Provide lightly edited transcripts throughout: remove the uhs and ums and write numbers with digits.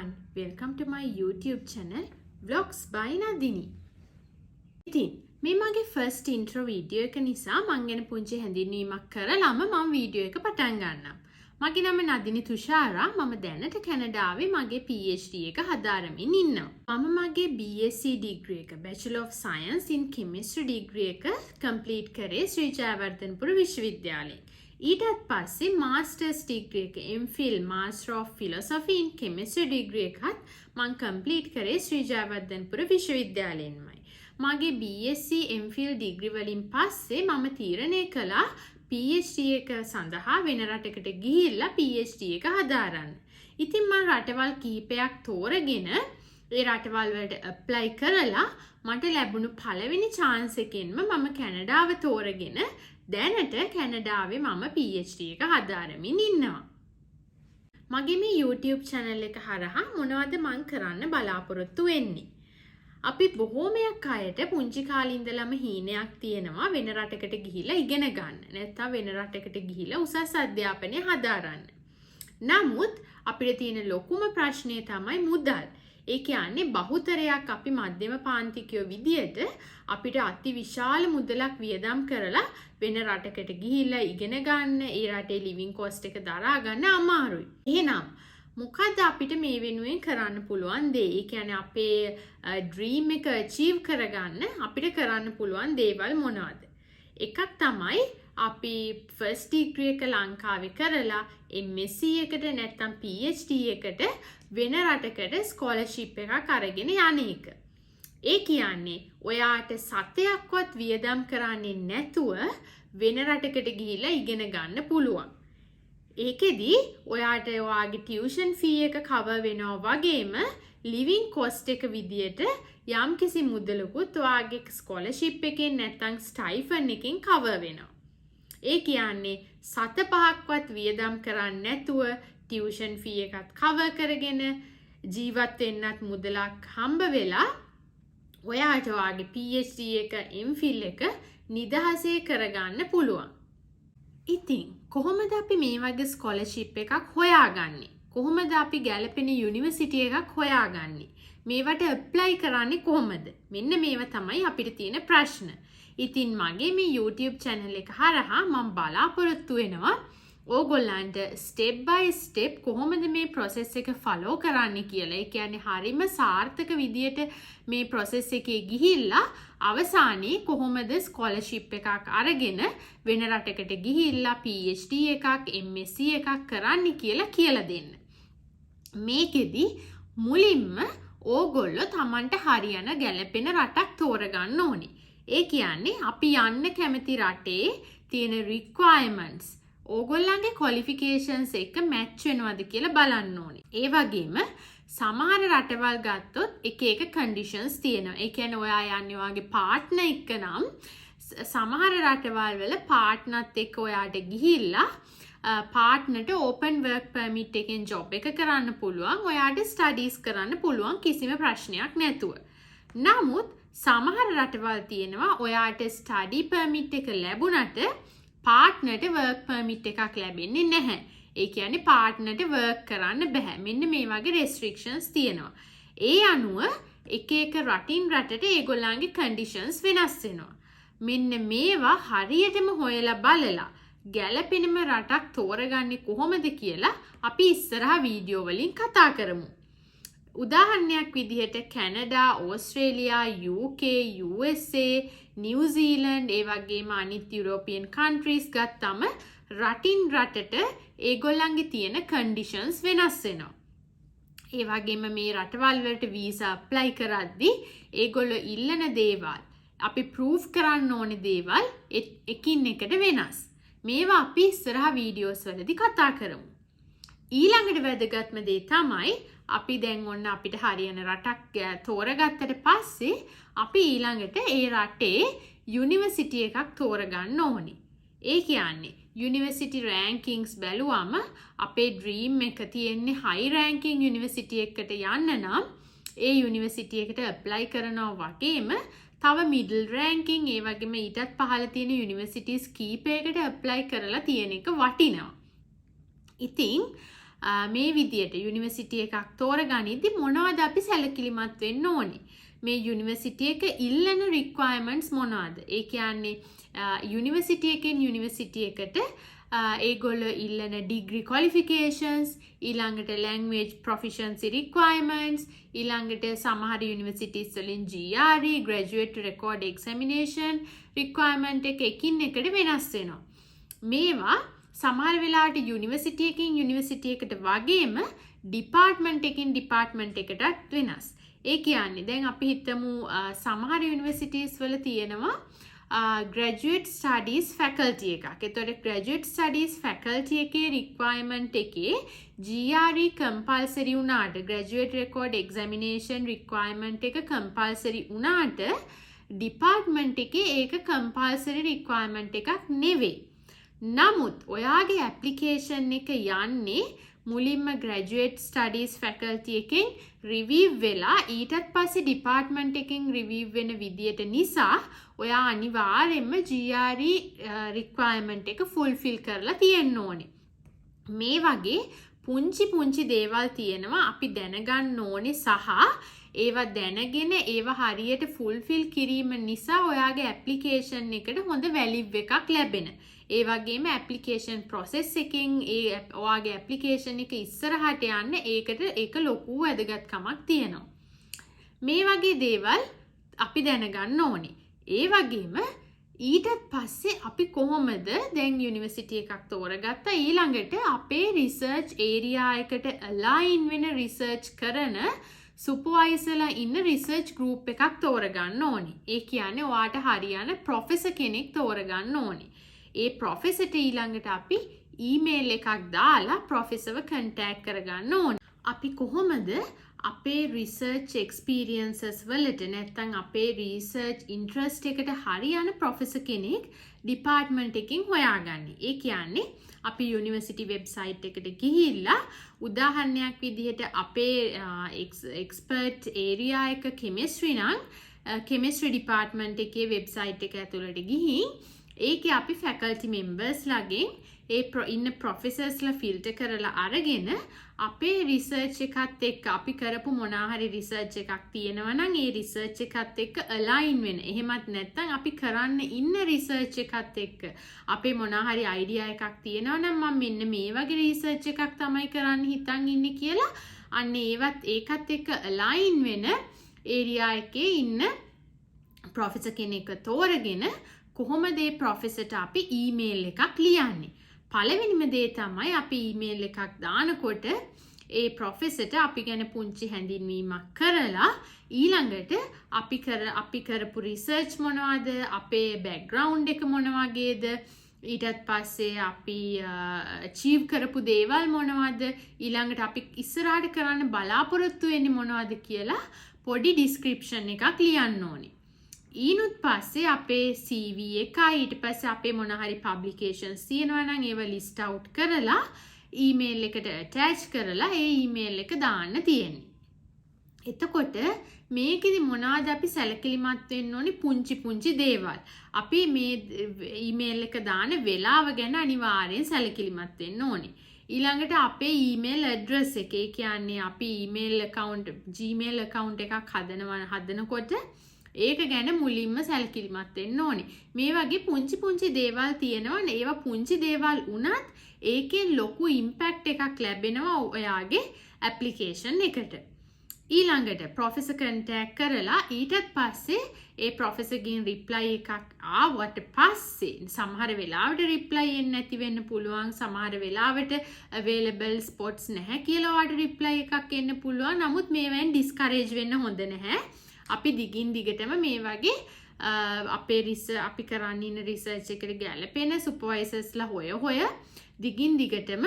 everyone, welcome to my YouTube channel Vlogs by Nadini. ඉතින් මේ මගේ first intro video එක නිසා මම ගැන පුංචි හැඳින්වීමක් කරලාම මම වීඩියෝ එක පටන් ගන්නම්. මගේ නම නදිනි තුෂාරා. මම දැනට කැනඩාවේ මගේ PhD එක හදාරමින් ඉන්නවා. මම මගේ BSc degree එක Bachelor of Science in Chemistry degree එක complete කරේ ශ්‍රී ජයවර්ධනපුර විශ්වවිද්‍යාලයෙන්. ඊටත් පස්සේ මාස්ටර්ස් ඩිග්‍රී එක MPhil Master of Philosophy in Chemistry degree එකත් මම complete කරේ ශ්‍රී ජයවර්ධනපුර විශ්වවිද්‍යාලයෙන්මයි. මගේ BSc MPhil degree වලින් පස්සේ මම තීරණය කළා PhD එක සඳහා වෙන රටකට ගිහිල්ලා PhD එක හදාරන්න. ඉතින් මම රටවල් කිහිපයක් තෝරගෙන ඒ රටවල් වලට apply කරලා මට ලැබුණු පළවෙනි chance එකෙන්ම මම කැනඩාව තෝරගෙන දැනට කැනඩාවේ මම PhD එක හදාරමින් ඉන්නවා. මගේ මේ YouTube channel එක හරහා මොනවද මම කරන්න බලාපොරොත්තු වෙන්නේ? අපි බොහෝමයක් අයට පුංචි කාලේ ඉඳලම හීනයක් තියෙනවා වෙන රටකට ගිහිල්ලා ඉගෙන ගන්න. නැත්නම් වෙන රටකට ගිහිල්ලා උසස් අධ්‍යාපනය හදාරන්න. නමුත් අපිට තියෙන ලොකුම ප්‍රශ්නේ තමයි මුදල්. ඒ කියන්නේ බහුතරයක් අපි මධ්‍යම පාන්තිකයෝ විදියට අපිට අති විශාල මුදලක් වියදම් කරලා වෙන රටකට ගිහිල්ලා ඉගෙන ගන්න, ඒ රටේ living cost එක දරා ගන්න අමාරුයි. එහෙනම් මොකද අපිට මේ වෙනුවෙන් කරන්න පුළුවන් දේ? ඒ කියන්නේ අපේ dream එක achieve කරගන්න අපිට කරන්න පුළුවන් දේවල් මොනවද? එකක් තමයි අපි first degree එක ලංකාවේ කරලා MSc එකට නැත්නම් PhD එකට වෙන රටකට scholarship එකක් අරගෙන යන එක. ඒ කියන්නේ ඔයාට සතයක්වත් වියදම් කරන්නේ නැතුව වෙන රටකට ගිහිල්ලා ඉගෙන ගන්න පුළුවන්. ඒකෙදි ඔයාට ඔයාගේ tuition fee එක cover වෙනවා වගේම living cost එක විදියට යම්කිසි මුදලකුත් ඔයාගේ scholarship එකෙන් නැත්නම් stipend එකෙන් cover වෙනවා. ඒ කියන්නේ සත පහක්වත් වියදම් කරන්නේ නැතුව tuition fee එකත් cover කරගෙන ජීවත් වෙන්නත් මුදලක් හම්බ වෙලා ඔයාට ඔයාගේ PhD එක MPhil එක නිදහසේ කරගන්න පුළුවන්. ඉතින් කොහොමද අපි මේ වගේ ස්කෝලර්ෂිප් එකක් හොයාගන්නේ? කොහොමද අපි ගැලපෙන යුනිවර්සිටි එකක් හොයාගන්නේ? මේවට ඇප්ලයි කරන්නේ කොහොමද? මෙන්න මේවා තමයි අපිට තියෙන ප්‍රශ්න. ඉතින් මගේ මේ YouTube channel එක හරහා මම බලාපොරොත්තු වෙනවා ඕගොල්ලන්ට step by step කොහොමද මේ process එක follow කරන්න කියලා. ඒ කියන්නේ හරිම සාර්ථක විදියට මේ process එකේ ගිහිල්ලා අවසානයේ කොහොමද scholarship එකක් අරගෙන වෙන රටකට ගිහිල්ලා PhD එකක් MSc එකක් කරන්න කියලා දෙන්න. මේකෙදි මුලින්ම ඕගොල්ලෝ Tamanට හරියන ගැලපෙන රටක් තෝරගන්න ඕනේ. ඒ කියන්නේ අපි යන්න කැමති රටේ තියෙන requirements ඕගොල්ලන්ගේ qualifications එක match වෙනවද කියලා බලන්න ඕනේ. ඒ වගේම සමහර රටවල් ගත්තොත් එක එක conditions තියෙනවා. ඒ කියන්නේ ඔයා යන්නේ ඔයාගේ partner එක්ක නම් සමහර රටවල් වල partnerත් එක්ක ඔයාට ගිහිල්ලා partnerට open work permit එකෙන් job එක කරන්න පුළුවන්. ඔයාට studies කරන්න පුළුවන් කිසිම ප්‍රශ්නයක් නැතුව. නමුත් සමහර රටවල් තියෙනවා ඔයාට study permit එක ලැබුණට partnerට work permit එකක් ලැබෙන්නේ නැහැ. ඒ කියන්නේ partnerට work කරන්න බෑ. මෙන්න මේ වගේ restrictions තියෙනවා. ඒ අනුව එක එක රටින් රටට ඒගොල්ලන්ගේ conditions වෙනස් වෙනවා. මෙන්න මේවා හරියටම හොයලා බලලා ගැළපෙනම රටක් තෝරගන්නේ කොහොමද කියලා අපි ඉස්සරහා වීඩියෝ වලින් කතා කරමු. උදාහරණයක් විදිහට Canada, Australia, UK, USA, New Zealand ඒ වගේම අනිත් යුරෝපියන් countries ගත්තම රටින් රටට ඒගොල්ලන්ගේ තියෙන conditions වෙනස් වෙනවා. ඒ වගේම මේ රටවල් වලට visa apply කරද්දී ඒගොල්ලෝ ඉල්ලන දේවල් අපි proof කරන්න ඕනේ දේවල් එකින් එකට වෙනස්. මේවා අපි ඉස්සරහා වීඩියෝස් වලදී කතා කරමු. ඊළඟට වැදගත්ම දේ තමයි අපි දැන් ඔන්න අපිට හරියන රටක් තෝරගත්තට පස්සේ අපි ඊළඟට ඒ රටේ යුනිවර්සිටි එකක් තෝරගන්න ඕනේ. ඒ කියන්නේ යුනිවර්සිටි රෑන්කින්ග්ස් බැලුවම අපේ ඩ්‍රීම් එක තියෙන්නේ හයි රෑන්කින් යුනිවර්සිටි එකකට යන්න නම් ඒ යුනිවර්සිටි එකට ඇප්ලයි කරනවා වගේම තව මිඩල් රෑන්කින් ඒ වගේම ඊටත් පහළ තියෙන යුනිවර්සිටිස් කීපයකට ඇප්ලයි කරලා තියෙන එක වටිනවා. ඉතින් මේ විදියට යුනිවර්සිටි එකක් තෝරගනිද්දි මොනවද අපි සැලකිලිමත් වෙන්න ඕනේ? මේ යුනිවර්සිටි එක ඉල්ලන රික්වයර්මන්ට්ස් මොනවද? ඒ කියන්නේ යුනිවර්සිටි එකෙන් යුනිවර්සිටි එකට ඒගොල්ලෝ ඉල්ලන ඩිග්‍රී ක්වොලිෆිකේෂන්ස්, ඊළඟට ලැන්ග්වේජ් ප්‍රොෆිෂන්සි රික්වයර්මන්ට්ස්, ඊළඟට සමහර යුනිවර්සිටිස් වලින් GRE graduate record examination requirement එක එකින් එකට වෙනස් වෙනවා. මේවා සමහර වෙලාවට යුනිවර්සිටි එකකින් යුනිවර්සිටි එකට වගේම ඩිපාර්ට්මන්ට් එකකින් ඩිපාර්ට්මන්ට් එකටත් වෙනස්. ඒ කියන්නේ දැන් අපි හිතමු සමහර යුනිවර්සිටිස් වල තියෙනවා graduate studies faculty එකක්. එතකොට graduate studies faculty එකේ requirement එකේ GRE compulsory වුණාට graduate record examination requirement එක compulsory වුණාට department එකේ ඒක compulsory requirement එකක් නෙවෙයි. නමුත් ඔයාගේ application එක යන්නේ මුලින්ම graduate studies faculty එකෙන් review වෙලා ඊටත් පස්සේ department එකෙන් review වෙන විදියට නිසා ඔයා අනිවාර්යයෙන්ම GRE requirement එක fulfill කරලා තියෙන්න ඕනේ. මේ වගේ පුංචි දේවල් තියෙනවා අපි දැනගන්න ඕනේ සහ ඒවා දැනගෙන ඒවා හරියට fulfill කිරීම නිසා ඔයාගේ application එකට හොඳ value එකක් ලැබෙන. ඒ වගේම application process එකකින් ඔයාගේ application එක ඉස්සරහට යන්න ඒක ලොකු වැදගත්කමක් තියෙනවා. මේ වගේ දේවල් අපි දැනගන්න ඕනේ. ඒ වගේම ඊටත් පස්සේ අපි කොහොමද දැන් යුනිවර්සිටි එකක් තෝරගත්තා ඊළඟට අපේ රිසර්ච් ඒරියා එකට align වෙන රිසර්ච් කරන සුපර්වයිසර්ලා ඉන්න රිසර්ච් ගෲප් එකක් තෝරගන්න ඕනේ. ඒ කියන්නේ ඔයාට හරියන ප්‍රොෆෙසර් කෙනෙක් තෝරගන්න ඕනේ. ඒ ප්‍රොෆෙසර්ට ඊළඟට අපි ඊමේල් එකක් දාලා ප්‍රොෆෙසර්ව කන්ටැක්ට් කරගන්න ඕනේ. අපි කොහොමද අපේ රිසර්ච් එක්ස්පීරියන්සස් වලට නැත්නම් අපේ රිසර්ච් ඉන්ට්‍රස්ට් එකට හරියන ප්‍රොෆෙසර් කෙනෙක් ඩිපාර්ට්මන්ට් එකකින් හොයාගන්නේ. ඒ කියන්නේ අපි යුනිවර්සිටි වෙබ්සයිට් එකට ගිහිල්ලා උදාහරණයක් විදිහට අපේ එක්ස්පර්ට් ඒරියා එක කෙමිස්ට්‍රි නම් කෙමිස්ට්‍රි ඩිපාර්ට්මන්ට් එකේ වෙබ්සයිට් එක ඇතුළට ගිහින් ඒකේ අපි ෆැකල්ටි මෙම්බර්ස් ලගෙන් ඉන්න ප්‍රොෆෙසර්ස්ලා ෆිල්ටර් කරලා අරගෙන අපේ රිසර්ච් එකත් එක්ක අපි කරපු මොනාහරි රිසර්ච් එකක් තියෙනවා නම් ඒ රිසර්ච් එකත් එක්ක අලයින් වෙන. එහෙමත් නැත්නම් අපි කරන්න ඉන්න රිසර්ච් එකත් එක්ක අපේ මොනාහරි අයිඩියා එකක් තියෙනවා නම් මම මෙන්න මේ වගේ රිසර්ච් එකක් තමයි කරන්න හිතන් ඉන්නේ කියලා අන්න ඒකත් එක්ක අලයින් වෙන ඒරියා එකේ ඉන්න ප්‍රොෆෙසර් කෙනෙක්ව තෝරගෙන කොහොමද මේ ප්‍රොෆෙසර්ට අපි ඊමේල් එකක් ලියන්නේ? පළවෙනිම දේ තමයි අපි ඊමේල් එකක් දානකොට ඒ ප්‍රොෆෙසර්ට අපි ගැන පුංචි හැඳින්වීමක් කරලා ඊළඟට අපි කරපු රිසර්ච් මොනවද, අපේ බෑග්ග්‍රවුන්ඩ් එක මොන වගේද, ඊටත් පස්සේ අපි අචීව් කරපු දේවල් මොනවද, ඊළඟට අපි ඉස්සරහට කරන්න බලාපොරොත්තු වෙන්නේ මොනවද කියලා පොඩි ඩිස්ක්‍රිප්ෂන් එකක් ලියන්න ඕනේ. ඊනුත් පස්සේ අපේ CV එකයි ඊට පස්සේ අපේ මොන හරි පබ්ලිකේෂන්ස් තියෙනවා නම් ඒව ලිස්ට් අවුට් කරලා ඊමේල් එකට ඇටච් කරලා ඒ ඊමේල් එක දාන්න තියෙන්නේ. එතකොට මේකෙදි මොනවාද අපි සැලකිලිමත් වෙන්න ඕනි පුංචි දේවල්. අපි මේ ඊමේල් එක දාන වෙලාව ගැන අනිවාර්යෙන් සැලකිලිමත් වෙන්න ඕනි. ඊළඟට අපේ ඊමේල් ඇඩ්‍රස් එක, ඒ කියන්නේ අපි ඊමේල් account Gmail account එකක් හදනකොට ඒක ගැන මුලින්ම සැලකිලිමත් වෙන්න ඕනේ. මේ වගේ පුංචි දේවල් තියෙනවා. ඒවා පුංචි දේවල් වුණත් ඒකෙන් ලොකු ඉම්පැක්ට් එකක් ලැබෙනවා ඔයාගේ ඇප්ලිකේෂන් එකට. ඊළඟට ප්‍රොෆෙසර් කන්ටැක්ට් කරලා ඊටත් පස්සේ ඒ ප්‍රොෆෙසර්ගෙන් රිප්ලයි එකක් ආවට පස්සේ සමහර වෙලාවට රිප්ලයි එන්නේ නැති වෙන්න පුළුවන්. සමහර වෙලාවට available spots නැහැ කියලා ඔයාලට රිප්ලයි එකක් එන්න පුළුවන්. නමුත් මේවෙන් ඩිස්කරේජ් වෙන්න හොඳ නැහැ. අපි දිගින් දිගටම මේ වගේ අපි කරන්න ඉන්න රිසර්ච් එකට ගැලපෙන සුපර්වයිසර්ස්ලා හොය දිගින් දිගටම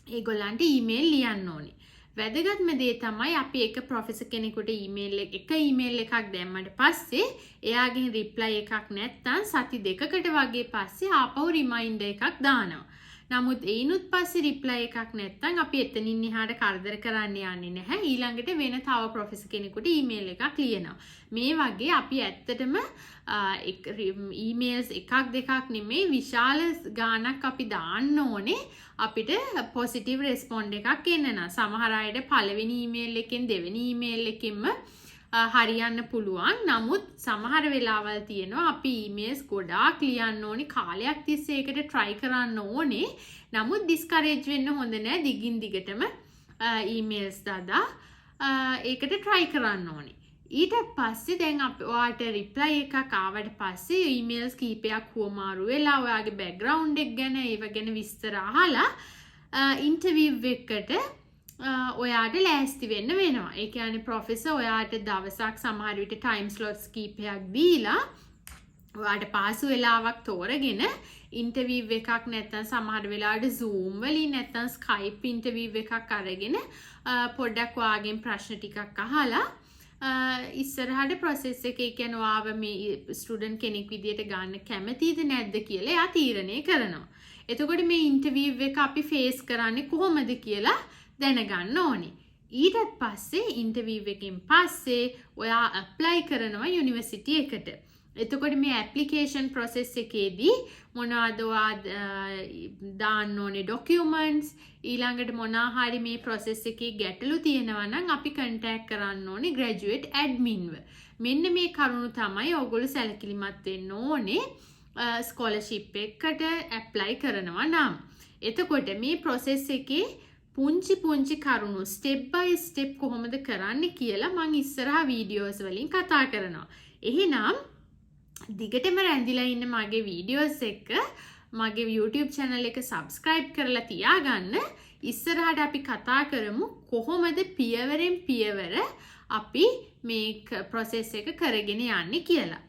ඒගොල්ලන්ට ඊමේල් ලියන්න ඕනේ. වැදගත්ම දේ තමයි අපි එක ප්‍රොෆෙසර් කෙනෙකුට ඊමේල් එකක් දැම්මට පස්සේ එයාගෙන් රිප්ලයි එකක් නැත්තම් සති දෙකකට වගේ පස්සේ ආපහු රිමයින්ඩර් එකක් දානවා. නමුත් ඒනුත් පස්සේ රිප්ලයි එකක් නැත්නම් අපි එතනින් එහාට කරදර කරන්න යන්නේ නැහැ. ඊළඟට වෙන තව ප්‍රොෆෙසර් කෙනෙකුට ඊමේල් එකක් ලියනවා. මේ වගේ අපි ඇත්තටම ඊමේල්ස් එකක් දෙකක් නෙමෙයි විශාල ගාණක් අපි දාන්න ඕනේ අපිට පොසිටිව් රෙස්පොන්ඩ් එකක් එන්න නම්. සමහර අයට පළවෙනි ඊමේල් එකෙන් දෙවෙනි ඊමේල් එකෙන්ම හරියන්න පුළුවන්. නමුත් සමහර වෙලාවල් තියෙනවා අපි ඊමේල්ස් ගොඩාක් ලියන්න ඕනේ, කාලයක් තිස්සේ ඒකට try කරන්න ඕනේ. නමුත් discourage වෙන්න හොඳ නැහැ. දිගින් දිගටම ඊමේල්ස් දාලා ඒකට try කරන්න ඕනේ. ඊට පස්සේ දැන් අපි ඔයාට රිප්ලයි එකක් ආවට පස්සේ ඊමේල්ස් කීපයක් හුවමාරු වෙලා ඔයාගේ බෑග්ග්‍රවුන්ඩ් එක ගැන ඒව ගැන විස්තර අහලා ඉන්ටර්විව් එකකට ඔයාට ලෑස්ති වෙන්න වෙනවා. ඒ කියන්නේ ප්‍රොෆෙසර් ඔයාට දවසක් සමහර විට ටයිම් ස්ලොට්ස් කීපයක් දීලා ඔයාට පාසු වෙලාවක් තෝරගෙන ඉන්ටර්විව් එකක් නැත්නම් සමහර වෙලාවට Zoom වලින් නැත්නම් Skype ඉන්ටර්විව් එකක් අරගෙන පොඩ්ඩක් ඔයාගෙන් ප්‍රශ්න ටිකක් අහලා ඉස්සරහට process එකේ කියන ඔයාව මේ ස්ටුඩන්ට් කෙනෙක් විදියට ගන්න කැමතිද නැද්ද කියලා එයා තීරණය කරනවා. එතකොට මේ ඉන්ටර්විව් එක අපි ෆේස් කරන්නේ කොහොමද කියලා දැනගන්න ඕනේ. ඊටත් පස්සේ ඉන්ටර්විව් එකෙන් පස්සේ ඔයා ඇප්ලයි කරනවා යුනිවර්සිටි එකට. එතකොට මේ ඇප්ලිකේෂන් process එකේදී මොනවද ඔයා දාන්න ඕනේ ඩොකියුමන්ට්ස්, ඊළඟට මොනවා හරි මේ process එකේ ගැටලු තියෙනවා නම් අපි contact කරන්න ඕනේ graduate adminව. මෙන්න මේ කරුණු තමයි ඔයගොල්ලෝ සැලකිලිමත් වෙන්න ඕනේ ස්කෝලර්ෂිප් එකකට ඇප්ලයි කරනවා නම්. එතකොට මේ process එකේ පුංචි කරුණු step by step කොහොමද කරන්න කියලා මම ඉස්සරහා වීඩියෝස් වලින් කතා කරනවා. එහෙනම් දිගටම රැඳිලා ඉන්න මගේ වීඩියෝස් එක මගේ YouTube channel එක subscribe කරලා තියාගන්න. ඉස්සරහට අපි කතා කරමු කොහොමද පියවරෙන් පියවර අපි මේ process එක කරගෙන යන්නේ කියලා.